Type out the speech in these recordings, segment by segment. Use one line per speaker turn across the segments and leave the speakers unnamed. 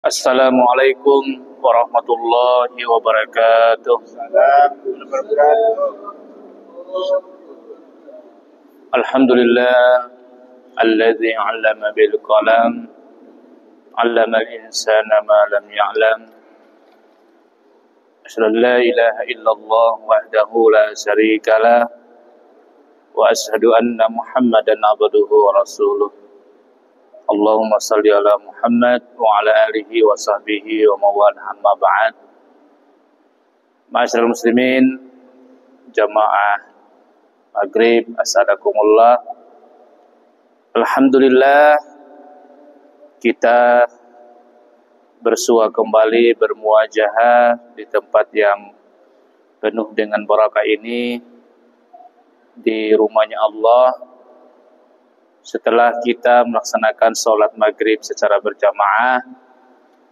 Assalamualaikum warahmatullahi wabarakatuh. Alhamdulillah alladzi 'allama bil qalam 'allama al-insana ma lam ya'lam. Asyhadu an la ilaha illallah wahdahu la syarika lah wa asyhadu anna Muhammadan abduhu wa rasuluh. Allahumma salli ala Muhammad wa ala alihi wa sahbihi wa mawala amma ba'd. Ma'asyiral muslimin, jamaah maghrib, assalamualaikum. Alhamdulillah kita bersua kembali, bermuajahah di tempat yang penuh dengan barakah ini, di rumahnya Allah. Setelah kita melaksanakan sholat maghrib secara berjamaah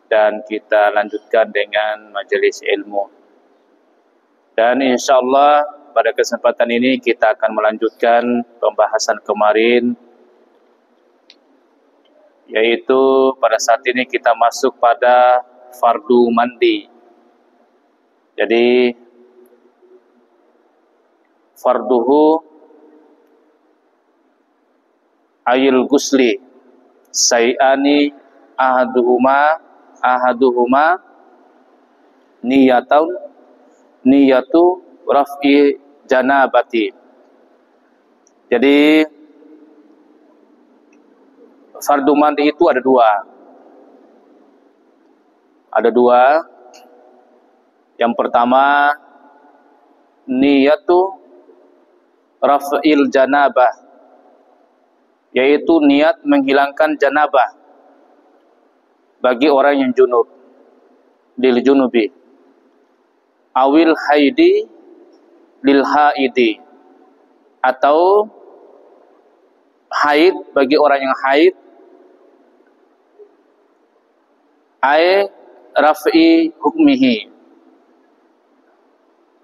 dan kita lanjutkan dengan majelis ilmu. Dan insya Allah pada kesempatan ini kita akan melanjutkan pembahasan kemarin, yaitu pada saat ini kita masuk pada fardu mandi. Jadi farduhu ayil gusli sayani ahaduhuma niyatu raf'i janabati. Jadi fardu mandi itu ada dua. Yang pertama niyatu raf'il janabah, yaitu niat menghilangkan janabah bagi orang yang junub, lil junubi, awil haidi lil haidi, atau haid bagi orang yang haid, ay raf'i hukmihi,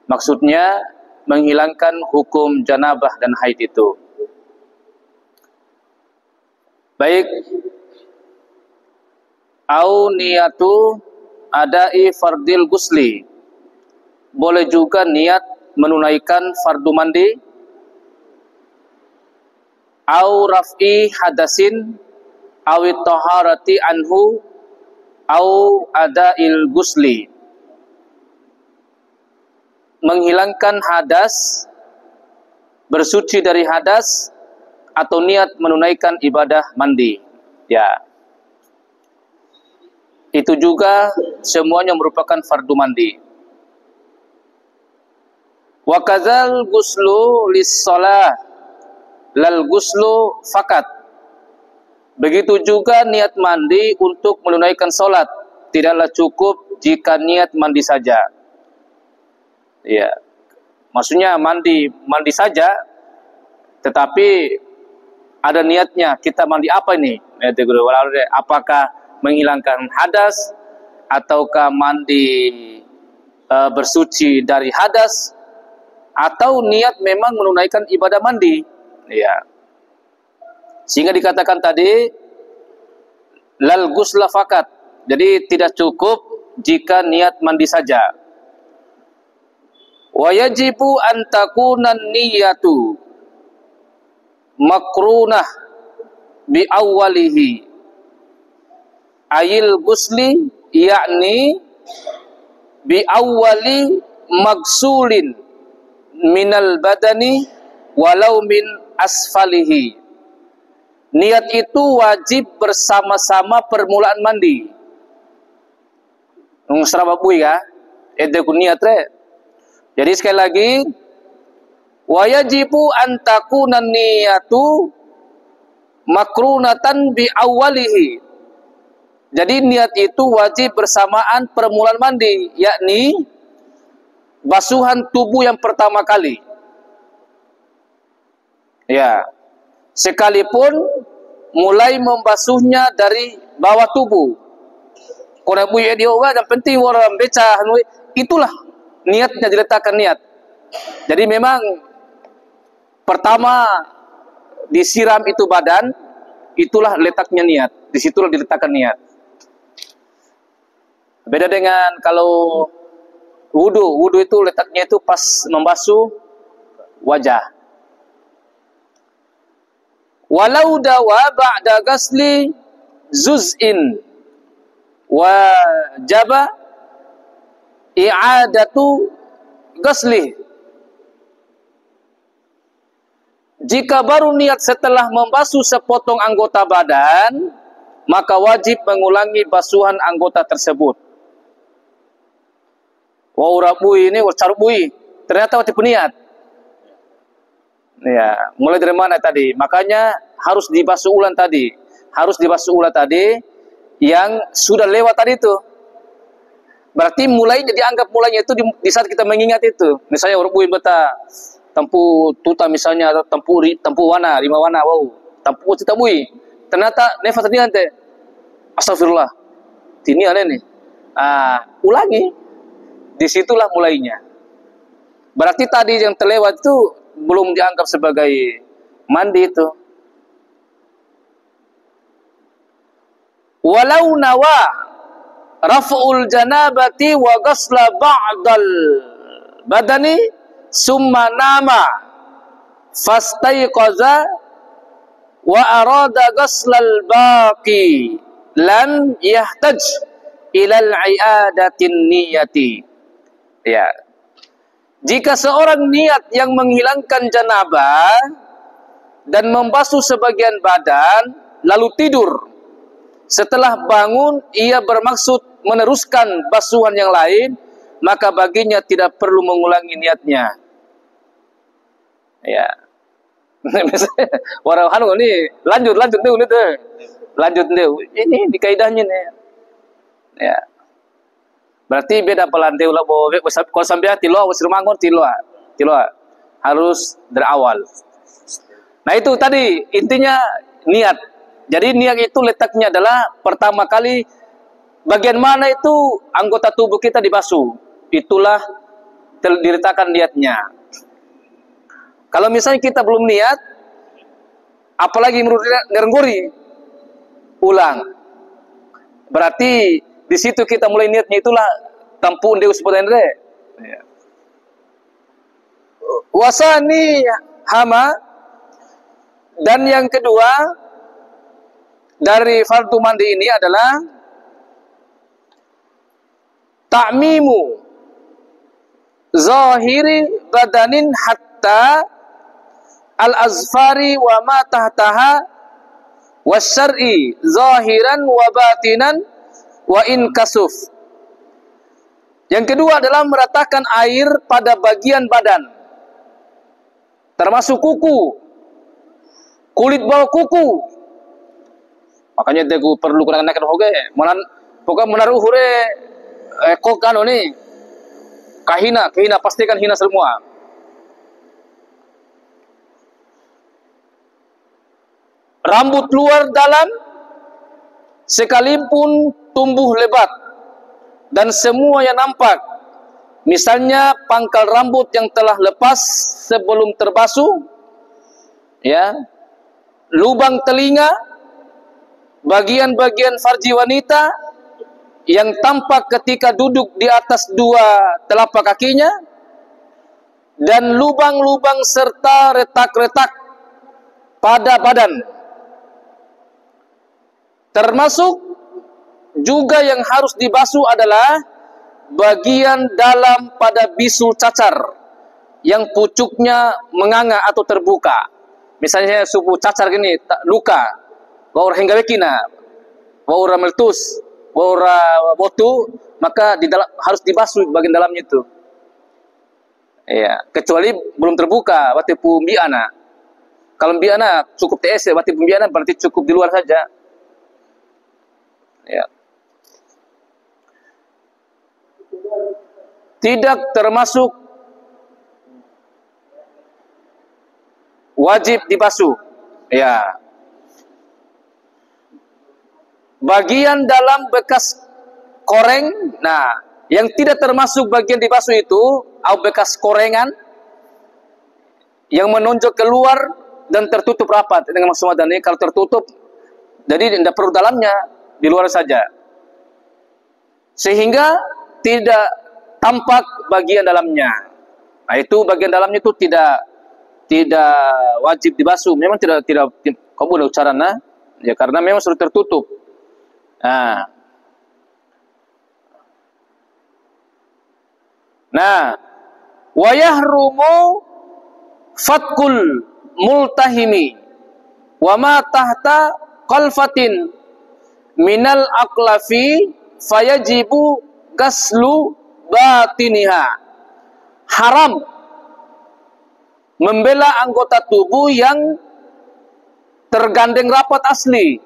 maksudnya menghilangkan hukum janabah dan haid itu. Baik, au niyatu adai fardil gusli, boleh juga niat menunaikan fardu mandi, au raf'i hadasin awit taharati anhu au adail gusli, menghilangkan hadas, bersuci dari hadas, atau niat menunaikan ibadah mandi. Ya, itu juga semuanya merupakan fardu mandi. Wa kadzal guslu lis-shalah lal guslu fakat. Begitu juga niat mandi untuk menunaikan salat, tidaklah cukup jika niat mandi saja. Ya, maksudnya mandi saja, tetapi ada niatnya, kita mandi apa ini? Apakah menghilangkan hadas, ataukah mandi bersuci dari hadas, atau niat memang menunaikan ibadah mandi? Ya. Sehingga dikatakan tadi lal ghusla fakat. Jadi tidak cukup jika niat mandi saja. Wa yajibu an takuna niyatu makrunah bi awwalihi ayil gusli, yakni bi awwali magsulin minal badani walau min asfalihi. Niat itu wajib bersama-sama permulaan mandi. Nungsrababui ya, edeku niat re. Jadi sekali lagi, wa yajibu an takuna niyatu makrunatan bi awwalihi. Jadi niat itu wajib bersamaan permulaan mandi, yakni basuhan tubuh yang pertama kali. Ya, sekalipun mulai membasuhnya dari bawah tubuh. Kona buye dia yang penting orang beca, itulah niatnya, diletakkan niat. Jadi memang pertama disiram itu badan, itulah letaknya niat. Disitulah diletakkan niat. Beda dengan kalau wudu. Wudu itu letaknya itu pas membasuh wajah. Walau dawa ba'da ghasli juz'in wajaba i'adatu ghasli. Jika baru niat setelah membasuh sepotong anggota badan, maka wajib mengulangi basuhan anggota tersebut. Wa urabui ini carubui. Ternyata wajib niat. Ya, mulai dari mana tadi? Makanya harus dibasuh ulang tadi. Harus dibasuh ulang tadi yang sudah lewat tadi itu. Berarti mulainya dianggap mulainya itu di saat kita mengingat itu. Misalnya urabui beta tempu tuta misalnya atau tempu warna, 5 warna, wow. Tempu kita bui. Ternyata nefas tadi nanti. Astagfirullah. Ini ada nih. Ulangi. Disitulah mulainya. Berarti tadi yang terlewat itu belum dianggap sebagai mandi itu. Walau nawa raf'ul janabati wa ghasla ba'dal badani summa nama fastayqaza wa arada ghaslal baqi lam yahtaj ilal i'adatin niyati. Ya. Jika seorang niat yang menghilangkan janabah dan membasuh sebagian badan lalu tidur, setelah bangun ia bermaksud meneruskan basuhan yang lain, maka baginya tidak perlu mengulangi niatnya. Ya. Orang anu ini lanjut deh. Lanjut deh. Ini di kaidahnya nih. Ya. Berarti beda pelantai ulah bawa kalau sampai tilo usir mangun tilo harus dari awal. Nah itu tadi intinya niat. Jadi niat itu letaknya adalah pertama kali bagian mana itu anggota tubuh kita dibasuh. Itulah diletakkan niatnya. Kalau misalnya kita belum niat, apalagi menurut ngerengguri, ulang. Berarti di situ kita mulai niatnya itulah tampun deus potendre. Ya. Wasani hama, dan yang kedua dari fardu mandi ini adalah ta'mimu zahiri badanin hatta al-azfari wa ma tahtaha wasyar'i zahiran wa batinan wa in kasuf. Yang kedua adalah meratakan air pada bagian badan, termasuk kuku, kulit bawah kuku. Makanya aku perlu kurang naikkan hoge, pokoknya menaruh hure kok anu nih, kahina pastikan hina semua. Rambut luar dalam sekalipun tumbuh lebat dan semua yang nampak, misalnya pangkal rambut yang telah lepas sebelum terbasuh, ya, lubang telinga, bagian-bagian farji wanita yang tampak ketika duduk di atas dua telapak kakinya, dan lubang-lubang serta retak-retak pada badan. Termasuk juga yang harus dibasuh adalah bagian dalam pada bisul cacar yang pucuknya menganga atau terbuka. Misalnya suku cacar gini, luka, waur hingga bekina, waur meletus, waur botu, maka di dalam harus dibasuh bagian dalamnya itu. Ya, kecuali belum terbuka, berarti pembiana. Kalau pembiana cukup TS, berarti pembiana berarti cukup di luar saja. Ya. Tidak termasuk wajib dibasuh. Ya. Bagian dalam bekas koreng, nah, yang tidak termasuk bagian dibasuh itu, atau bekas korengan yang menonjol keluar dan tertutup rapat dengan maksud ini. Kalau tertutup, jadi tidak perlu dalamnya, di luar saja. sehingga tidak tampak bagian dalamnya. Nah, itu bagian dalamnya itu tidak wajib dibasuh. Memang tidak kabul caranya, ya karena memang sudah tertutup. Nah, wa yahrumu fatkul multahimi wa ma tahta qalfatin minal aqlafi fayajibu gaslu batiniha. Haram membela anggota tubuh yang tergandeng rapat asli.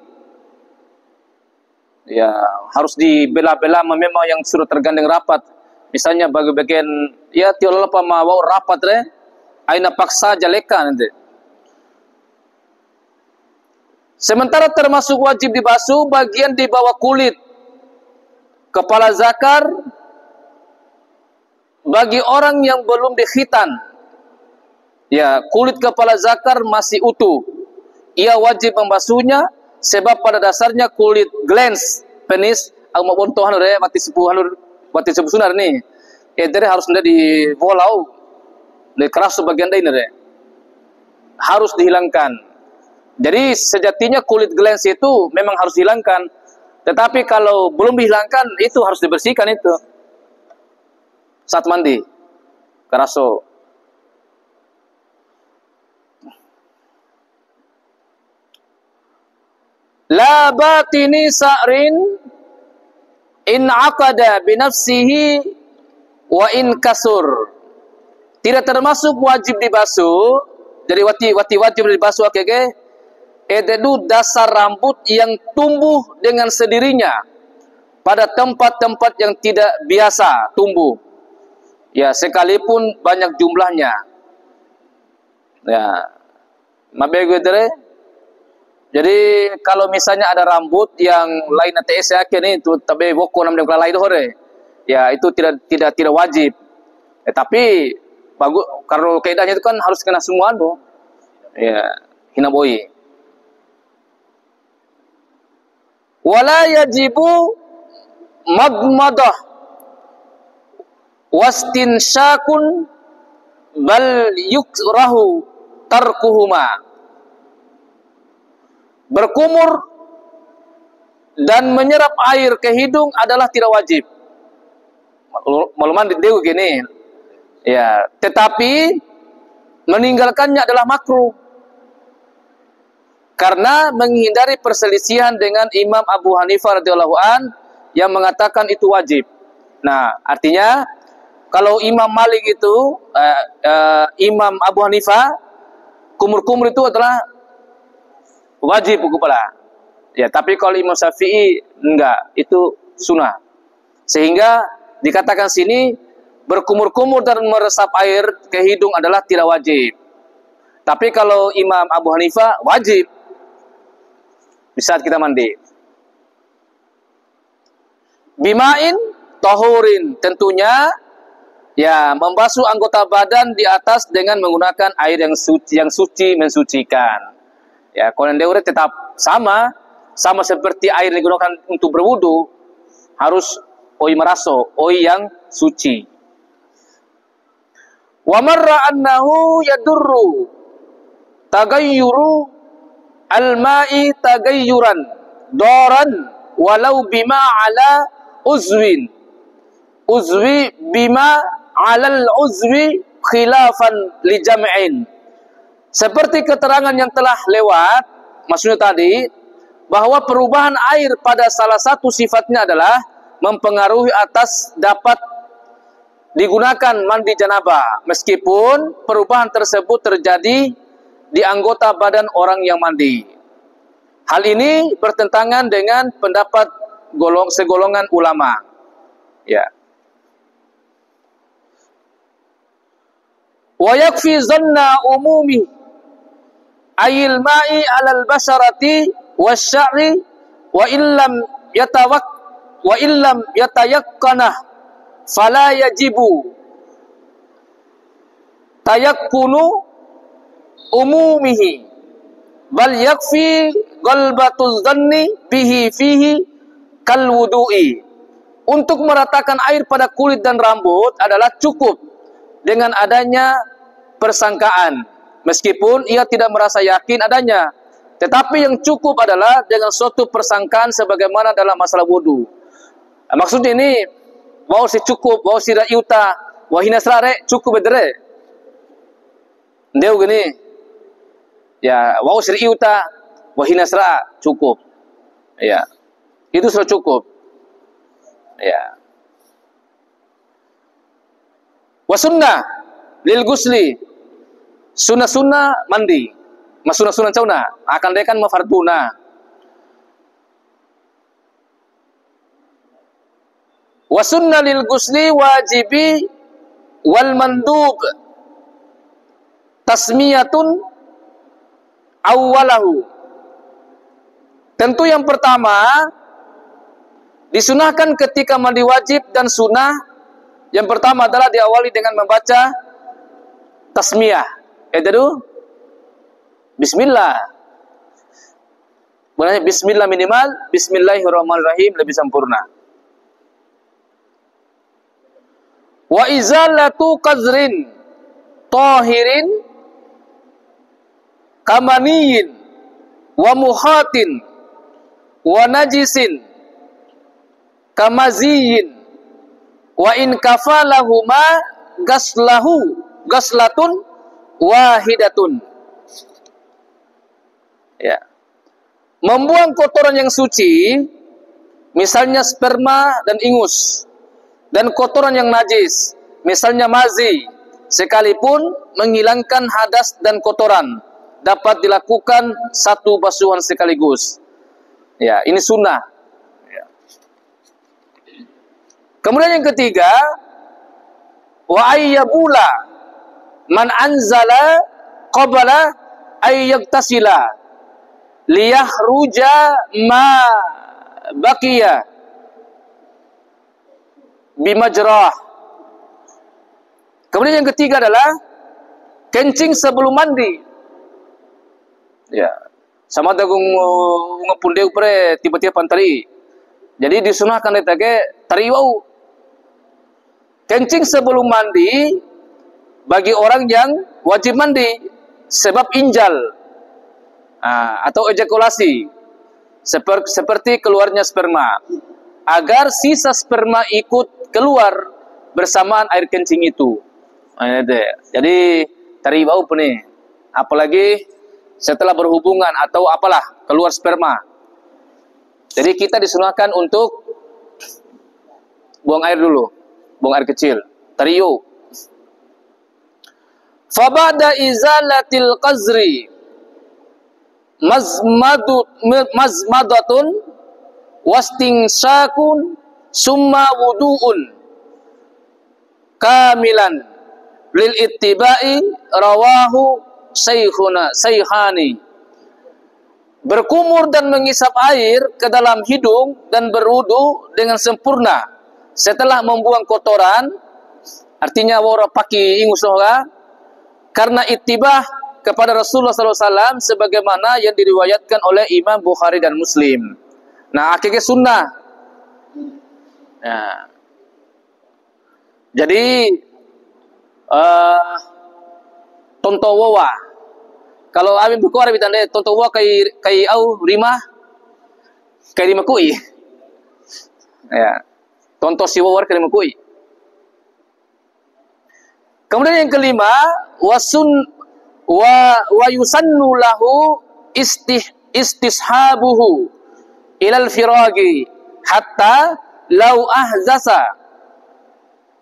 Ya, harus dibela-bela memang yang sudah tergandeng rapat. Misalnya bagi bagian ya tiolala pamawau rapat aina paksa jaleka nanti. Sementara termasuk wajib dibasuh bagian di bawah kulit, kepala zakar bagi orang yang belum dikhitan. Ya, kulit kepala zakar masih utuh. Ia wajib membasuhnya sebab pada dasarnya kulit glans penis au maupun tohan mati sepuhan wati sebusunar nih, dari harus nda di bolau, dari keras sebagian lain harus dihilangkan. Jadi sejatinya kulit glans itu memang harus dihilangkan, tetapi kalau belum dihilangkan itu harus dibersihkan itu saat mandi, keraso. La batini sa'rin in aqada binafsihi wa in kasur. Tidak termasuk wajib dibasuh. Jadi wajib dibasuh akeke. Ededu dasar rambut yang tumbuh dengan sendirinya pada tempat-tempat yang tidak biasa tumbuh. Ya, sekalipun banyak jumlahnya. Ya. Mabego tere. Jadi kalau misalnya ada rambut yang lain ATS nih itu tapi woko nam dengkala lain hore. Ya, itu tidak wajib. Tapi bagus kalau kaidahnya itu kan harus kena semua tuh. Ya, hinaboi. Wala yajibu madmadah wastinsyakun bal yukrahu tarkuhuma. Berkumur dan menyerap air ke hidung adalah tidak wajib. Makluman dewe gini. Ya, tetapi meninggalkannya adalah makruh. Karena menghindari perselisihan dengan Imam Abu Hanifah radhiyallahu an yang mengatakan itu wajib. Nah, artinya kalau Imam Malik itu Imam Abu Hanifah kumur-kumur itu adalah wajib kepala. Ya, tapi kalau Imam Syafi'i enggak, itu sunnah. Sehingga dikatakan sini berkumur-kumur dan meresap air ke hidung adalah tidak wajib. Tapi kalau Imam Abu Hanifah wajib di saat kita mandi. Bima'in tahurin, tentunya ya membasuh anggota badan di atas dengan menggunakan air yang suci mensucikan. Ya, kalau deure tetap sama seperti air yang digunakan untuk berwudu, harus oi meraso, oi yang suci. Wa marra annahu yadurru tagayyuru al-ma'i tagayyuran daran walau bima ala uzwi bima ala al-uzwi khilafan li jam'in. Seperti keterangan yang telah lewat, maksudnya tadi, bahwa perubahan air pada salah satu sifatnya adalah mempengaruhi atas dapat digunakan mandi janabah, meskipun perubahan tersebut terjadi di anggota badan orang yang mandi. Hal ini bertentangan dengan pendapat segolongan ulama. Ya. Wa yakfi zanna umumi ayil ma'i alal basharati wasya'ri wa illam yatayaqqanah fala yajibu tayakkunu umumihi bal yakfi qalbatuz zanni bihi fihi kal wudu'i untuk meratakan air pada kulit dan rambut adalah cukup dengan adanya persangkaan, meskipun ia tidak merasa yakin adanya. Tetapi yang cukup adalah dengan suatu persangkaan sebagaimana dalam masalah wudu. Maksudnya ini, wau si cukup, wau si raiuta, wahina serare cukup bedere. Ndeu gini, ya wau si raiuta, wahina serare cukup. Ya, itu sudah cukup. Ya. Wasunnah lil gusli, sunnah mandi, sunnah cauna akan dekan mafarduna. Wasunnah lil gusli wajibi wal mandub tasmiyatun awwalahu. Tentu yang pertama disunahkan ketika mandi wajib dan sunnah. Yang pertama adalah diawali dengan membaca tasmiyah. Itu bismillah. Bukan bismillah minimal, bismillahirrahmanirrahim lebih sempurna. Wa izalatu qazrin tahirin kamaniyin wa muhatin wa najisin kamaziyin wa in kafalahuma gaslatun wahidatun. Ya. Membuang kotoran yang suci, misalnya sperma dan ingus, dan kotoran yang najis, misalnya mazi, sekalipun menghilangkan hadas dan kotoran, dapat dilakukan satu basuhan sekaligus. Ya, ini sunnah. Kemudian yang ketiga, wa ayyabula man anzala qabla ayyaktasila liyahruja ma baqiya bimajrah. Kemudian yang ketiga adalah kencing sebelum mandi. Ya, sama dagung ngepundeu pre tiba-tiba pantari. Jadi disunahkan etage tariwau. Kencing sebelum mandi bagi orang yang wajib mandi sebab injal atau ejakulasi seperti keluarnya sperma, agar sisa sperma ikut keluar bersamaan air kencing itu. Jadi tari bau nih, apalagi setelah berhubungan atau apalah keluar sperma. Jadi kita disunahkan untuk buang air dulu. Buang air kecil, tariyu. Fabada izalatil qazri mazmadatun wastinsakun summa wudu'un kamilan lil ittiba'i rawahu sayhani. Berkumur dan mengisap air ke dalam hidung dan berwudu dengan sempurna setelah membuang kotoran, artinya wara paki ingus karena ittibah kepada Rasulullah SAW sebagaimana yang diriwayatkan oleh Imam Bukhari dan Muslim. Nah, akhirnya sunnah. Nah, jadi tontowa. Kalau amin Bukhari bitanda tontowa kai au rimah kai rimah kui. Ya. Tonto siwawar ke rimah. Kemudian yang kelima, wa yusannu lahu istishabuhu ilal firagi hatta lau ahzasa.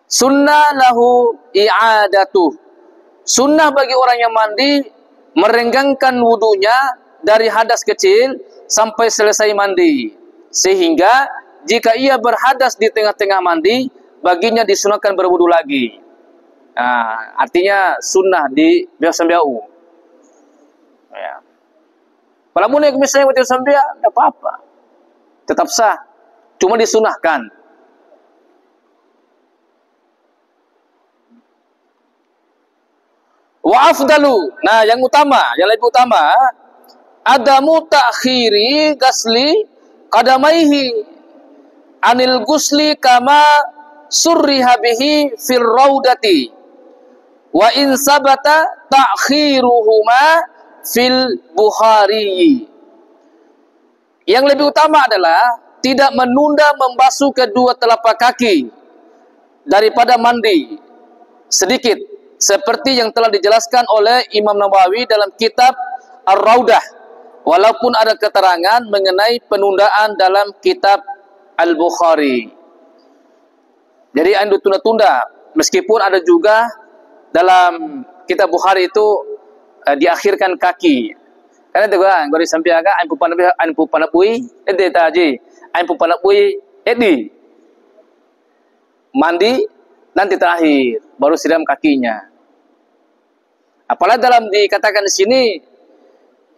Sunnah lahu i'adatuh. Sunnah bagi orang yang mandi merenggangkan wudunya dari hadas kecil sampai selesai mandi, sehingga jika ia berhadas di tengah-tengah mandi, baginya disunahkan berwudu lagi. Nah, artinya sunnah di biasa-biau. Ya. Kalau mau misalnya betul sambil, tidak apa-apa, tetap sah. Cuma disunahkan. Wa afdalu. Nah, yang utama, yang lebih utama, adamu ta'khiri gasli qadamaihi anil gusli kama surriha bihi fir raudati wa in sabata ta'khiruhuma fil Bukhari. Yang lebih utama adalah tidak menunda membasuh kedua telapak kaki daripada mandi sedikit, seperti yang telah dijelaskan oleh Imam Nawawi dalam kitab Ar-Raudah, walaupun ada keterangan mengenai penundaan dalam kitab Al-Bukhari. Jadi anda tunda-tunda, meskipun ada juga dalam kitab Bukhari itu diakhirkan kaki. Karena itu kan, gua disamping agak, ain pupan pui, taji, ain pupan pui, mandi, nanti terakhir baru siram kakinya. Apalagi dalam dikatakan di sini,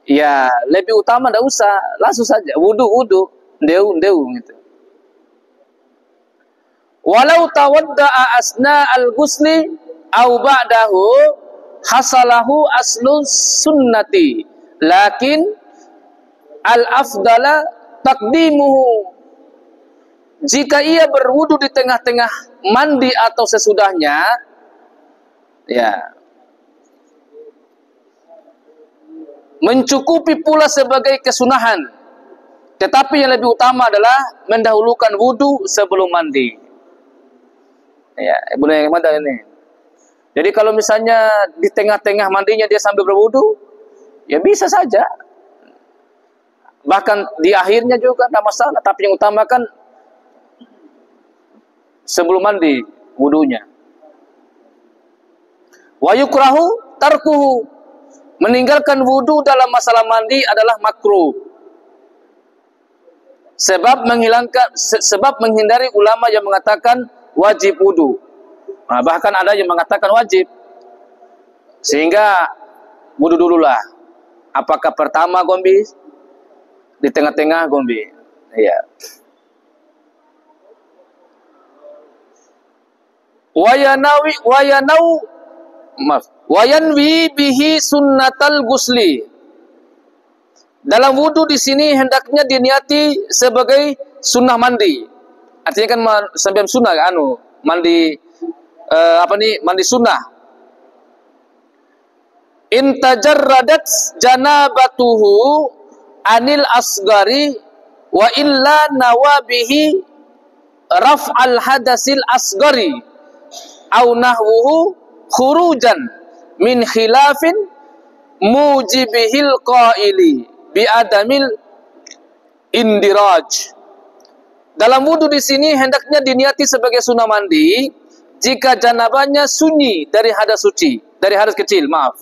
ya lebih utama tidak usah, langsung saja wudu, ndeu gitu. Walau tawadda'a asna al-ghusli au ba'dahu hasalahu aslun sunnati, lakin al-afdala taqdimuhu. Jika ia berwudu di tengah-tengah mandi atau sesudahnya, ya mencukupi pula sebagai kesunahan. Tetapi yang lebih utama adalah mendahulukan wudu sebelum mandi. Ya, boleh yang mana ini? Jadi kalau misalnya di tengah-tengah mandinya dia sambil berwudu, ya bisa saja. Bahkan di akhirnya juga tidak masalah. Tapi yang utamakan sebelum mandi wudunya. Wa yukrahu tarkuhu, meninggalkan wudu dalam masalah mandi adalah makruh. Sebab menghindari ulama yang mengatakan wajib wudu. Nah, bahkan ada yang mengatakan wajib. Sehingga wudu dululah. Apakah pertama gombi, di tengah-tengah gombi. Iya. Wayanwi bihi sunnatal gusli. Dalam wudu di sini hendaknya diniati sebagai sunnah mandi. Artinya kan sambil sunnah mandi mandi sunnah. In tajarradat janabatuhu anil asgari wa illa nawabihi raf'al hadasil asgari au nahwuhu khurujan min khilafin mujibihil qaili bi adamil indiraj. Dalam wudu di sini hendaknya diniati sebagai sunnah mandi jika janabahnya sunyi dari hadas suci, dari hadas kecil, maaf.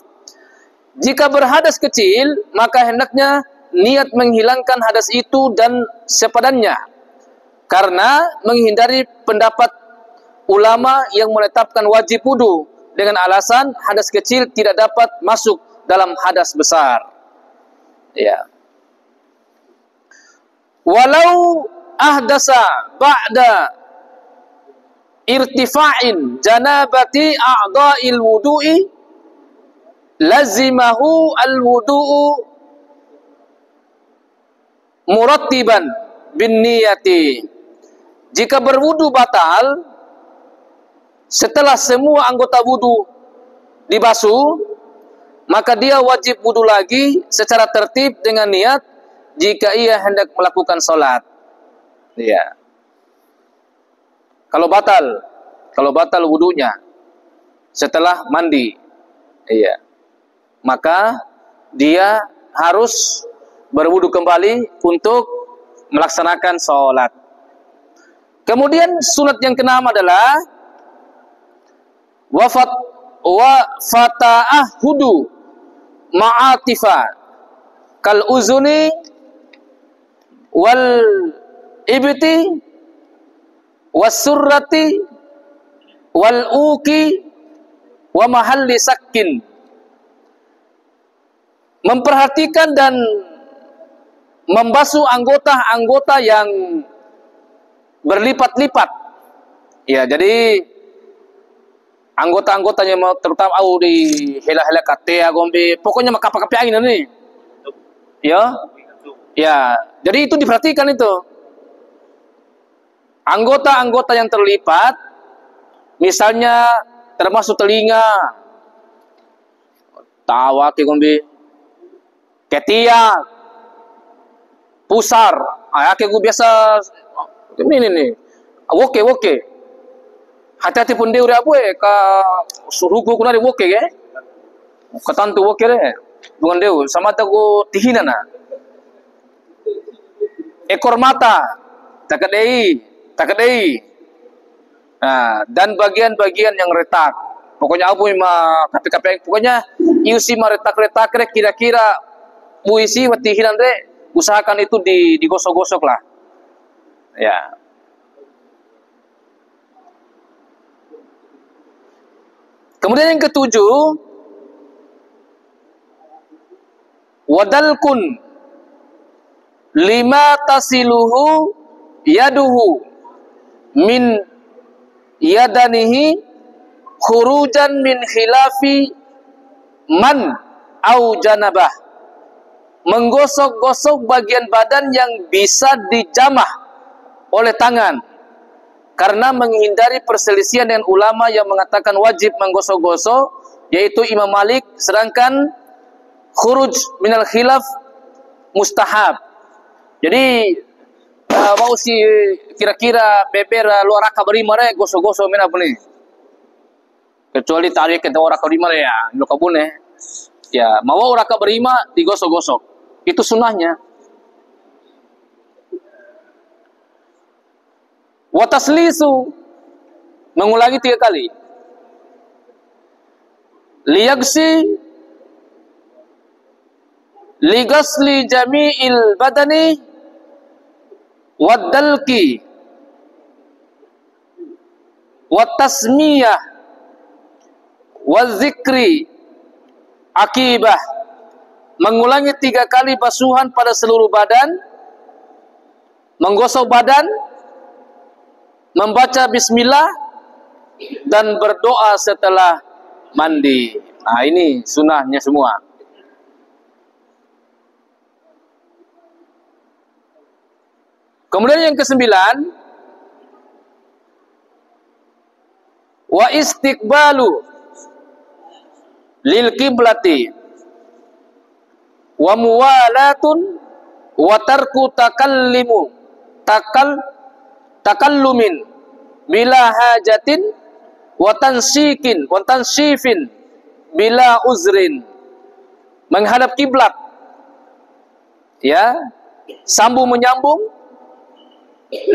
Jika berhadas kecil, maka hendaknya niat menghilangkan hadas itu dan sepadannya, karena menghindari pendapat ulama yang menetapkan wajib wudu dengan alasan hadas kecil tidak dapat masuk dalam hadas besar. Ya. Walau ahdasa ba'da irtifa'in janabati a'dha'il wudu'i lazimahu al-wudu'u murattiban bin niyati. Jika berwudu batal setelah semua anggota wudu dibasuh, maka dia wajib wudu lagi secara tertib dengan niat jika ia hendak melakukan salat. Iya. Kalau batal wudunya setelah mandi, iya, maka dia harus berwudu kembali untuk melaksanakan salat. Kemudian sunat yang keenam adalah wa fata'ahudu ma'atifa kal uzuni wal ibti wasurrati wal uki wa mahalli sakkin. Memperhatikan dan membasuh anggota-anggota yang berlipat-lipat. Ya, jadi anggota-anggotanya terutama di hela-hela katea gombe, pokoknya makapa-kapi angin ini. Ya. Ya, jadi itu diperhatikan itu. Anggota-anggota yang terlipat, misalnya termasuk telinga, tawa ke gombe, ketiak, pusar, ke gue biasa ini nih, woke. Hati-hati pun dia udah apa ka suruhku kuna di woke ke, ketantu woke deh, bukan dia, sama taku tihina na. Ekor mata, takadei. Nah, dan bagian-bagian yang retak. Pokoknya apa yang kape-kape, pokoknya iusi retak-retak kira-kira puisi watihinan re, usahakan itu digosok-gosok lah. Ya. Kemudian yang ketujuh, wadalkun lima tasiluhu yaduhu min yadanihi khurujan min khilafi man au janabah. Menggosok-gosok bagian badan yang bisa dijamah oleh tangan, karena menghindari perselisihan dengan ulama yang mengatakan wajib menggosok-gosok, yaitu Imam Malik, sedangkan khuruj minal khilaf mustahab. Jadi mau si kira-kira beber luar raka berima re gosok-gosok mina apa nih? Kecuali tarik kita orang raka berima ya, lo kabune. Ya, mau raka berima digosok-gosok. Itu sunnahnya. Wataslisu, mengulangi 3 kali. Liyagsi ligasli jami'il badani waddalki wattasmiyah wazikri akibah. Mengulangi 3 kali basuhan pada seluruh badan, menggosok badan, membaca bismillah, dan berdoa setelah mandi. Nah, ini sunnahnya semua. Kemudian yang ke-9, wa istiqbalu lil qiblati wa muwalatun wa tarku takallumin bila hajatin wa tansifin bila uzrin. Menghadap kiblat, ya, sambung menyambung,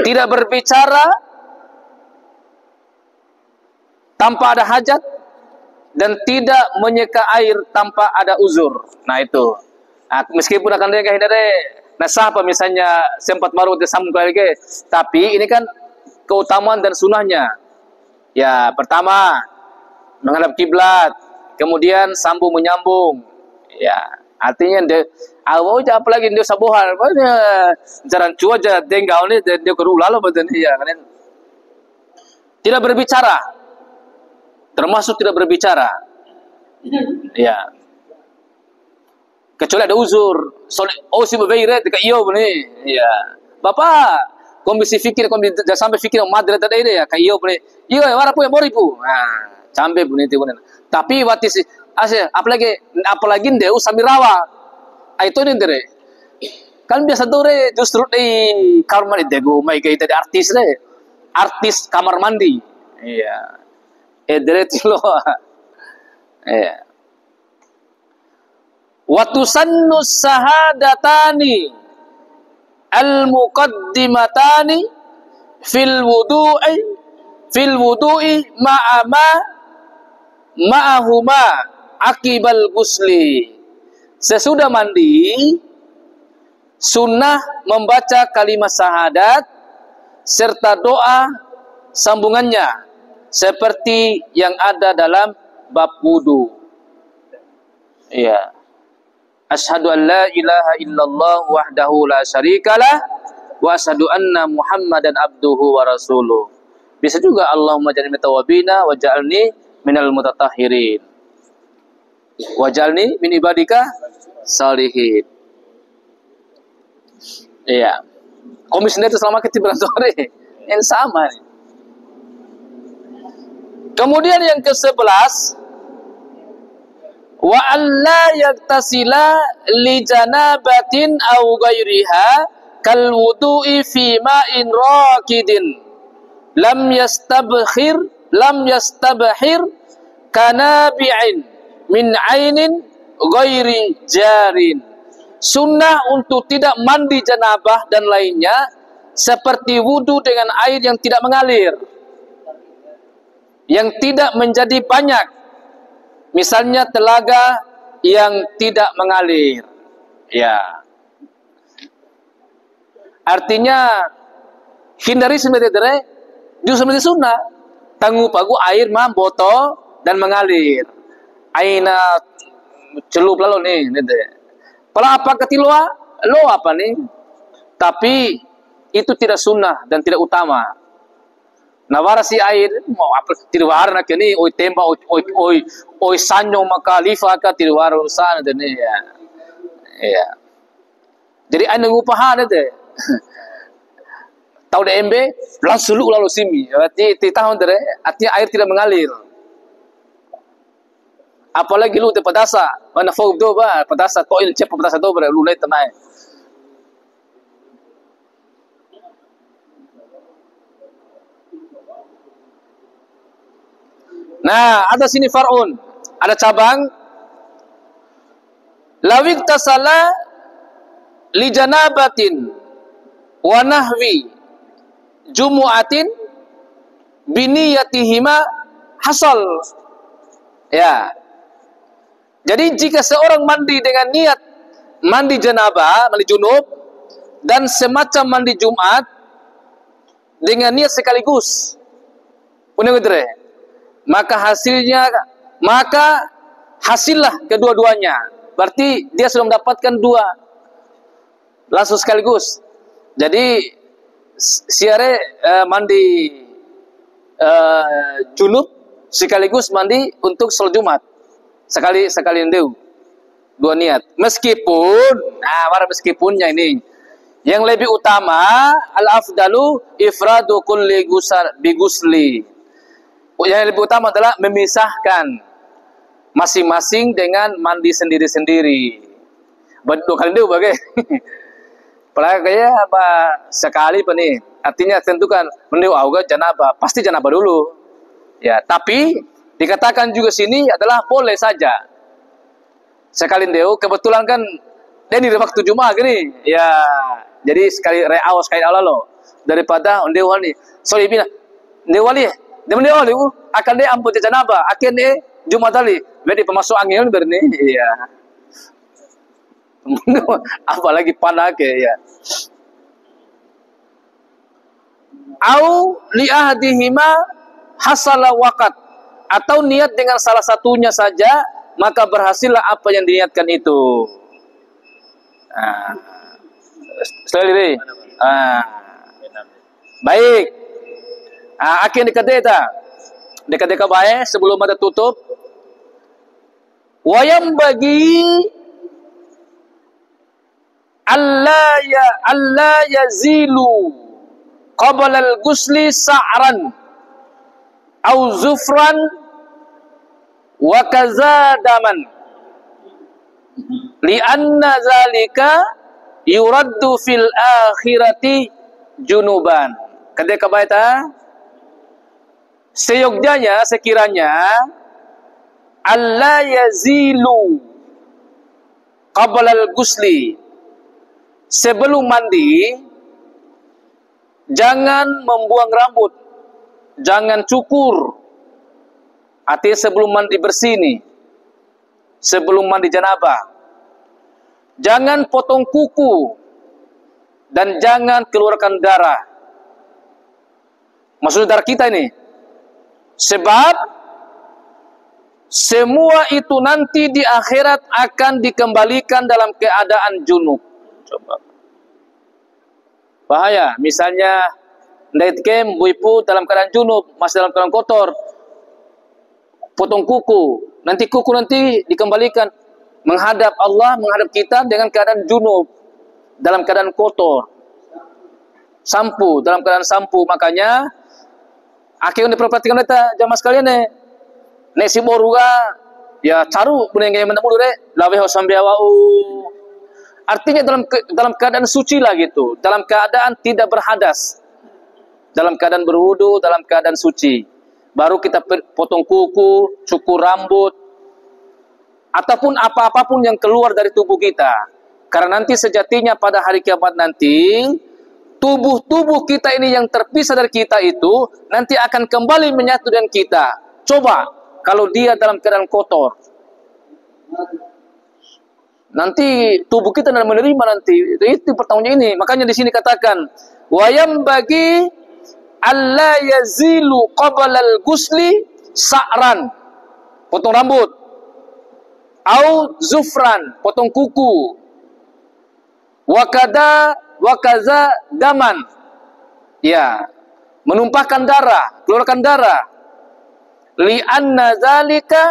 tidak berbicara tanpa ada hajat, dan tidak menyeka air tanpa ada uzur. Nah itu. Nah, meskipun akan dia dari nasah apa misalnya sempat baru disambung lagi, tapi ini kan keutamaan dan sunnahnya. Ya, pertama menghadap kiblat, kemudian sambung menyambung. Ya, artinya dia awal aja apalagi dia sabohar, jalan cuaca denggal ni dia kerula lo betul ya kan. Tidak berbicara, termasuk tidak berbicara. Ya. Kecuali ada uzur. Oh si bebeire dekat iyo ni. Ya. Bapak, komisi fikir sampai fikir madre tadi ya kayak iyo ni. Iyo wara pu mori pu. Nah, sampai bunyi itu benar. Tapi watis apalagi ndeu samirawa. Itu ni dere. Kan biasa dore justru di kamar mandi dego mai kayak tadi artis deh. Artis kamar mandi. Iya. Dere tilo. Iya. Watusannu sahadatani al-muqaddimatani fil wudu'i ma'ahuma akibal gusli. Sesudah mandi sunnah membaca kalimat syahadat serta doa sambungannya seperti yang ada dalam bab wudu. Iya. Asyhadu an la ilaha illallah wahdahu la syarikalah wa asyhadu anna Muhammadan abduhu wa rasuluh. Bisa juga Allahumma ja'alni mitawabina wa ja'alni minal mutatahhirin. Wa ja'alni min ibadika salihin. Iya. Komisioner itu selama kita berantore. Yang sama. Kemudian yang ke-11, wa alla yaktasila li janabatin aw ghairiha kal wudu'i fi ma'in raqidin lam yastabhir kanabi'in min ainin ghairi jarin. Sunnah untuk tidak mandi janabah dan lainnya seperti wudu dengan air yang tidak mengalir, yang tidak menjadi banyak. Misalnya telaga yang tidak mengalir. Ya. Artinya hindari sebenarnya justru sebenarnya sunnah. Tangguh pagu air mah boto dan mengalir. Aina celup lalu nih. Pala apa ketilua? Lo apa nih? Tapi itu tidak sunnah dan tidak utama. Nawara si air mau apa tirwar nak ni oi temba oi sanyo maka lifa ka tirwar urusan de ni ya. Ya. Jadi anda ngupahan de. Tahu de embe langsung lalu simi. Berarti tahun de artinya air tidak mengalir. Apalagi lu te padasa, mana fog do ba padasa toil cep padasa do bre lu lai tanai. Nah, ada sini far'un, ada cabang. Lawik tasala li janabatin wa nahwi jumu'atin biniyatihima hasal. Ya. Jadi jika seorang mandi dengan niat mandi janabah, mandi junub, dan semacam mandi Jumat dengan niat sekaligus, maka hasillah kedua-duanya. Berarti dia sudah mendapatkan dua langsung sekaligus. Jadi siare mandi junub sekaligus mandi untuk sholat Jumat. Sekali ndeu. Dua niat. Meskipunnya ini yang lebih utama al-afdalu ifradu kulli bigusli. Yang lebih utama adalah memisahkan masing-masing dengan mandi sendiri-sendiri. Dua kali ndeu bagai. Padahal kayak apa sekali apa nih? Artinya tentukan mendeu auga janabah, pasti janabah dulu. Ya, tapi dikatakan juga sini adalah boleh saja. Sekali ndeu kebetulan kan dan di waktu Jumat gini. Ya, jadi sekali reawas sekali Allah lo. Daripada ndeu wali. Sorry bina. Ndeu wali. Ndeu wali akan dia ampun janabah, akan dia Jumat tadi. Jadi pemasuk angin berni. Iya. Apalagi panas ya. Au li ahdihima hasala waqat, atau niat dengan salah satunya saja maka berhasillah apa yang diniatkan itu. Sekali baik. Akhir dekat baik sebelum mata tutup. Wayam bagi Allah yazilu qabla al-ghusli sa'ran au zufran wa kaza daman li'anna zalika yuraddu fil akhirati junuban. Ketika baita seyogyanya sekiranya Allah yazilu qabla al-ghusli, sebelum mandi jangan membuang rambut, jangan cukur. Artinya sebelum mandi bersih nih, sebelum mandi janabah, jangan potong kuku dan jangan keluarkan darah. Maksudnya darah kita ini, sebab semua itu nanti di akhirat akan dikembalikan dalam keadaan junub. Coba. Bahaya, misalnya ndaitkem buipu dalam keadaan junub, masih dalam keadaan kotor, potong kuku, nanti kuku nanti dikembalikan menghadap Allah, menghadap kita dengan keadaan junub, dalam keadaan kotor. sampo, dalam keadaan sampo. Makanya akhirnya diperhatikan kita jamaah sekalian nek si boruga ya caru bener yang mulu deh lawe hosambiawau. Artinya dalam keadaan suci lah gitu, dalam keadaan tidak berhadas, dalam keadaan berwudu, dalam keadaan suci. Baru kita potong kuku, cukur rambut, ataupun apa-apapun yang keluar dari tubuh kita. Karena nanti sejatinya pada hari kiamat nanti, tubuh-tubuh kita ini yang terpisah dari kita itu, nanti akan kembali menyatu dengan kita. Coba, kalau dia dalam keadaan kotor, nanti tubuh kita tidak menerima nanti. Itu pertanyaannya ini. Makanya di sini katakan, wayam bagi alla yazilu qablal gusli sa'ran, potong rambut, au zufran, potong kuku, wakaza daman, ya, menumpahkan darah, keluarkan darah, li'anna dzalika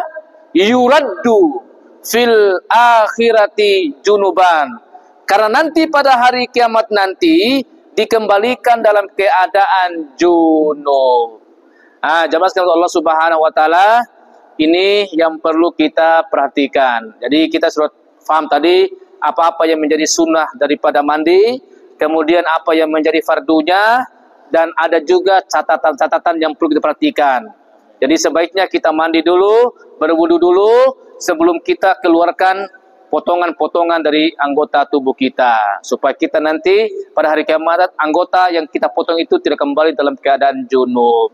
yuraddu fil akhirati junuban, karena nanti pada hari kiamat nanti dikembalikan dalam keadaan junub. Jamaah sekalian Allah Subhanahu wa taala, ini yang perlu kita perhatikan. Jadi kita sudah paham tadi apa-apa yang menjadi sunnah daripada mandi, kemudian apa yang menjadi fardunya, dan ada juga catatan-catatan yang perlu kita perhatikan. Jadi sebaiknya kita mandi dulu, berwudu dulu sebelum kita keluarkan potongan-potongan dari anggota tubuh kita, supaya kita nanti pada hari kiamat anggota yang kita potong itu tidak kembali dalam keadaan junub.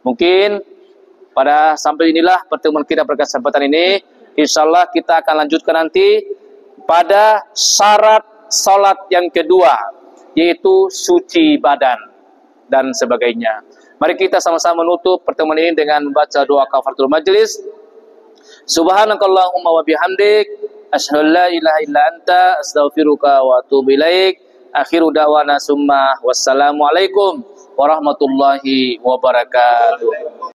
Mungkin pada sampai inilah pertemuan kita pada kesempatan ini. Insyaallah kita akan lanjutkan nanti pada syarat salat yang kedua, yaitu suci badan dan sebagainya. Mari kita sama-sama menutup pertemuan ini dengan membaca doa kafaratul majlis. Subhanakallahumma wa bihamdik, asyhadu an la ilaha illa anta, astaghfiruka wa atubu ilaik. Akhiru da'wana summa wassalamu alaikum warahmatullahi wabarakatuh.